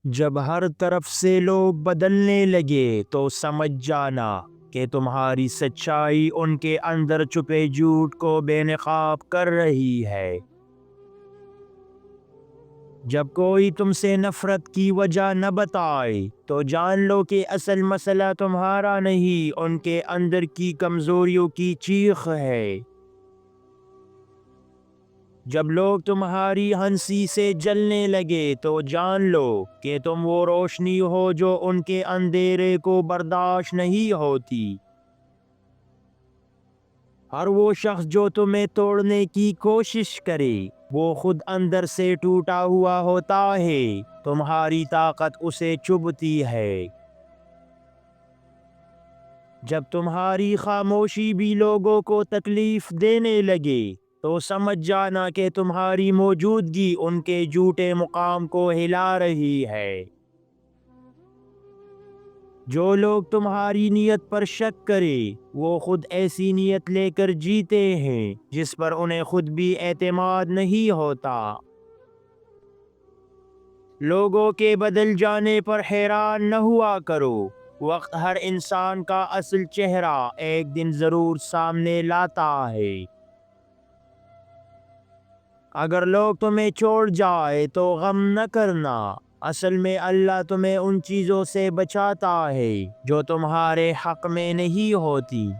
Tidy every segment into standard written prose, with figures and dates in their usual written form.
جب ہر طرف سے لوگ بدلنے لگے تو سمجھ جانا کہ تمہاری سچائی ان کے اندر چھپے جھوٹ کو بے نقاب کر رہی ہے۔ جب کوئی تم سے نفرت کی وجہ نہ بتائے تو جان لو کہ اصل مسئلہ تمہارا نہیں، ان کے اندر کی کمزوریوں کی چیخ ہے۔ جب لوگ تمہاری ہنسی سے جلنے لگے تو جان لو کہ تم وہ روشنی ہو جو ان کے اندھیرے کو برداشت نہیں ہوتی۔ ہر وہ شخص جو تمہیں توڑنے کی کوشش کرے وہ خود اندر سے ٹوٹا ہوا ہوتا ہے، تمہاری طاقت اسے چبھتی ہے۔ جب تمہاری خاموشی بھی لوگوں کو تکلیف دینے لگے تو سمجھ جانا کہ تمہاری موجودگی ان کے جھوٹے مقام کو ہلا رہی ہے۔ جو لوگ تمہاری نیت پر شک کرے وہ خود ایسی نیت لے کر جیتے ہیں جس پر انہیں خود بھی اعتماد نہیں ہوتا۔ لوگوں کے بدل جانے پر حیران نہ ہوا کرو، وقت ہر انسان کا اصل چہرہ ایک دن ضرور سامنے لاتا ہے۔ اگر لوگ تمہیں چھوڑ جائے تو غم نہ کرنا، اصل میں اللہ تمہیں ان چیزوں سے بچاتا ہے جو تمہارے حق میں نہیں ہوتی۔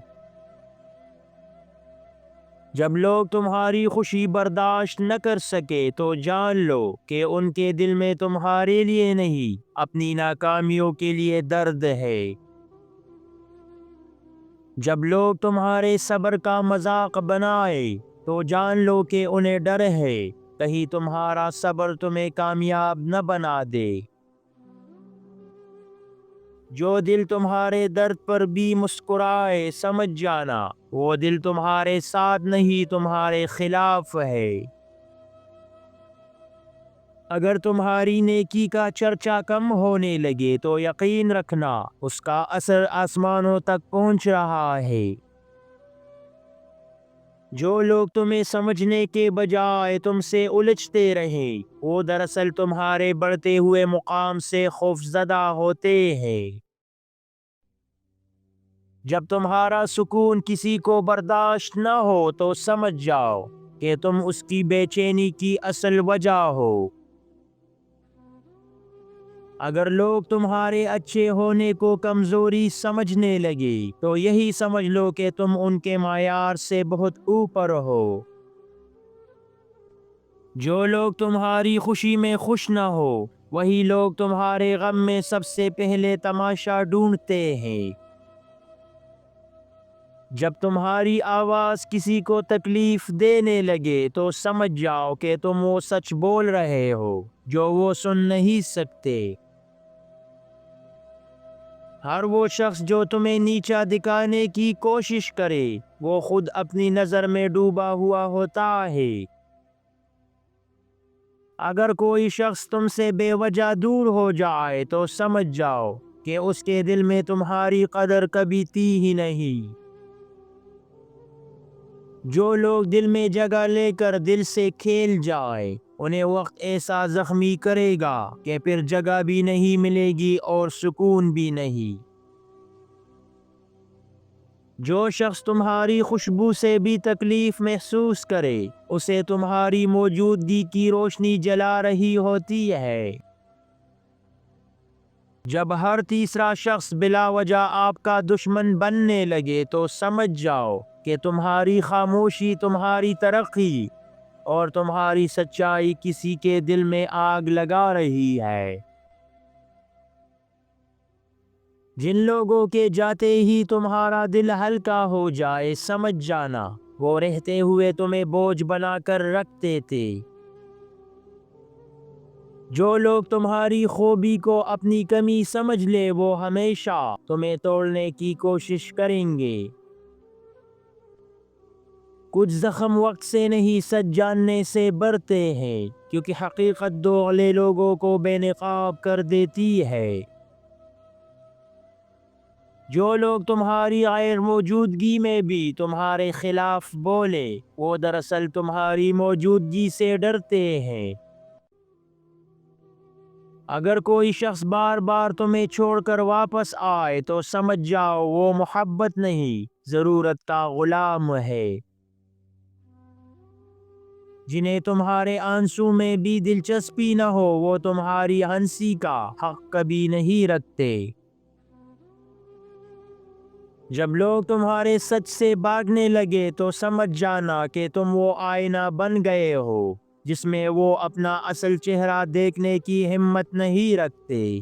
جب لوگ تمہاری خوشی برداشت نہ کر سکے تو جان لو کہ ان کے دل میں تمہارے لیے نہیں، اپنی ناکامیوں کے لیے درد ہے۔ جب لوگ تمہارے صبر کا مذاق بنائے تو جان لو کہ انہیں ڈر ہے کہیں تمہارا صبر تمہیں کامیاب نہ بنا دے۔ جو دل تمہارے درد پر بھی مسکرائے سمجھ جانا وہ دل تمہارے ساتھ نہیں تمہارے خلاف ہے۔ اگر تمہاری نیکی کا چرچا کم ہونے لگے تو یقین رکھنا اس کا اثر آسمانوں تک پہنچ رہا ہے۔ جو لوگ تمہیں سمجھنے کے بجائے تم سے الجھتے رہیں وہ دراصل تمہارے بڑھتے ہوئے مقام سے خوفزدہ ہوتے ہیں۔ جب تمہارا سکون کسی کو برداشت نہ ہو تو سمجھ جاؤ کہ تم اس کی بے چینی کی اصل وجہ ہو۔ اگر لوگ تمہارے اچھے ہونے کو کمزوری سمجھنے لگے تو یہی سمجھ لو کہ تم ان کے معیار سے بہت اوپر ہو۔ جو لوگ تمہاری خوشی میں خوش نہ ہو وہی لوگ تمہارے غم میں سب سے پہلے تماشا ڈھونڈتے ہیں۔ جب تمہاری آواز کسی کو تکلیف دینے لگے تو سمجھ جاؤ کہ تم وہ سچ بول رہے ہو جو وہ سن نہیں سکتے۔ ہر وہ شخص جو تمہیں نیچا دکھانے کی کوشش کرے وہ خود اپنی نظر میں ڈوبا ہوا ہوتا ہے۔ اگر کوئی شخص تم سے بے وجہ دور ہو جائے تو سمجھ جاؤ کہ اس کے دل میں تمہاری قدر کبھی تھی ہی نہیں۔ جو لوگ دل میں جگہ لے کر دل سے کھیل جائے انہیں وقت ایسا زخمی کرے گا کہ پھر جگہ بھی نہیں ملے گی اور سکون بھی نہیں۔ جو شخص تمہاری خوشبو سے بھی تکلیف محسوس کرے اسے تمہاری موجودگی کی روشنی جلا رہی ہوتی ہے۔ جب ہر تیسرا شخص بلا وجہ آپ کا دشمن بننے لگے تو سمجھ جاؤ کہ تمہاری خاموشی تمہاری ترقی اور تمہاری سچائی کسی کے دل میں آگ لگا رہی ہے۔ جن لوگوں کے جاتے ہی تمہارا دل ہلکا ہو جائے سمجھ جانا وہ رہتے ہوئے تمہیں بوجھ بنا کر رکھتے تھے۔ جو لوگ تمہاری خوبی کو اپنی کمی سمجھ لے وہ ہمیشہ تمہیں توڑنے کی کوشش کریں گے۔ کچھ زخم وقت سے نہیں سچ جاننے سے بڑھتے ہیں کیونکہ حقیقت دوغلے لوگوں کو بے نقاب کر دیتی ہے۔ جو لوگ تمہاری غیر موجودگی میں بھی تمہارے خلاف بولے وہ دراصل تمہاری موجودگی سے ڈرتے ہیں۔ اگر کوئی شخص بار بار تمہیں چھوڑ کر واپس آئے تو سمجھ جاؤ وہ محبت نہیں، ضرورت کا غلام ہے۔ جنہیں تمہارے آنسو میں بھی دلچسپی نہ ہو وہ تمہاری ہنسی کا حق کبھی نہیں رکھتے۔ جب لوگ تمہارے سچ سے بھاگنے لگے تو سمجھ جانا کہ تم وہ آئینہ بن گئے ہو جس میں وہ اپنا اصل چہرہ دیکھنے کی ہمت نہیں رکھتے۔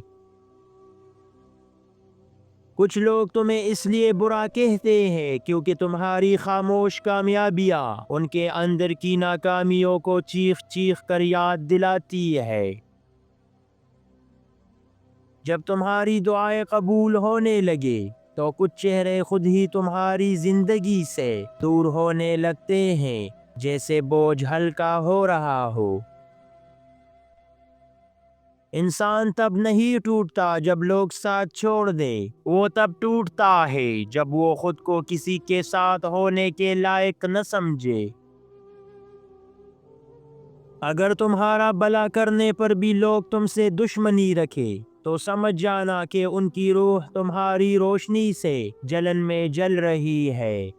کچھ لوگ تمہیں اس لیے برا کہتے ہیں کیونکہ تمہاری خاموش کامیابیاں ان کے اندر کی ناکامیوں کو چیخ چیخ کر یاد دلاتی ہے۔ جب تمہاری دعائیں قبول ہونے لگے تو کچھ چہرے خود ہی تمہاری زندگی سے دور ہونے لگتے ہیں، جیسے بوجھ ہلکا ہو رہا ہو۔ انسان تب نہیں ٹوٹتا جب لوگ ساتھ چھوڑ دیں، وہ تب ٹوٹتا ہے جب وہ خود کو کسی کے ساتھ ہونے کے لائق نہ سمجھے۔ اگر تمہارا بھلا کرنے پر بھی لوگ تم سے دشمنی رکھے تو سمجھ جانا کہ ان کی روح تمہاری روشنی سے جلن میں جل رہی ہے۔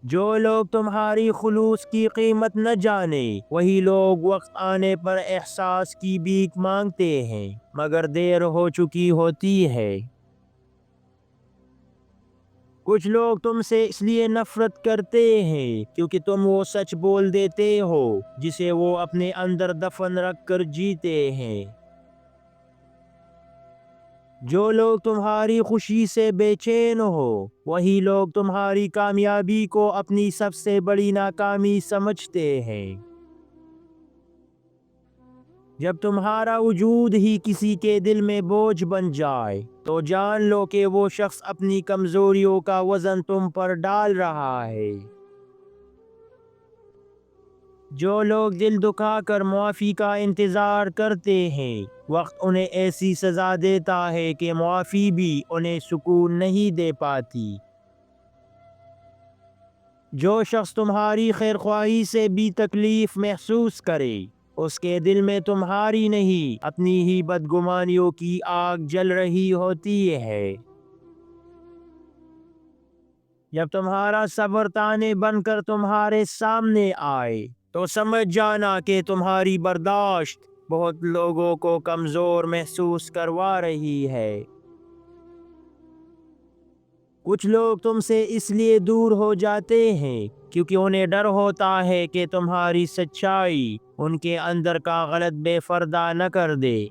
جو لوگ تمہاری خلوص کی قیمت نہ جانے وہی لوگ وقت آنے پر احساس کی بھیک مانگتے ہیں، مگر دیر ہو چکی ہوتی ہے۔ کچھ لوگ تم سے اس لیے نفرت کرتے ہیں کیونکہ تم وہ سچ بول دیتے ہو جسے وہ اپنے اندر دفن رکھ کر جیتے ہیں۔ جو لوگ تمہاری خوشی سے بے چین ہو وہی لوگ تمہاری کامیابی کو اپنی سب سے بڑی ناکامی سمجھتے ہیں۔ جب تمہارا وجود ہی کسی کے دل میں بوجھ بن جائے تو جان لو کہ وہ شخص اپنی کمزوریوں کا وزن تم پر ڈال رہا ہے۔ جو لوگ دل دکھا کر معافی کا انتظار کرتے ہیں وقت انہیں ایسی سزا دیتا ہے کہ معافی بھی انہیں سکون نہیں دے پاتی۔ جو شخص تمہاری خیرخواہی سے بھی تکلیف محسوس کرے اس کے دل میں تمہاری نہیں اپنی ہی بدگمانیوں کی آگ جل رہی ہوتی ہے۔ جب تمہارا صبر تانے بن کر تمہارے سامنے آئے تو سمجھ جانا کہ تمہاری برداشت بہت لوگوں کو کمزور محسوس کروا رہی ہے۔ کچھ لوگ تم سے اس لیے دور ہو جاتے ہیں کیونکہ انہیں ڈر ہوتا ہے کہ تمہاری سچائی ان کے اندر کا غلط بے پردہ نہ کر دے۔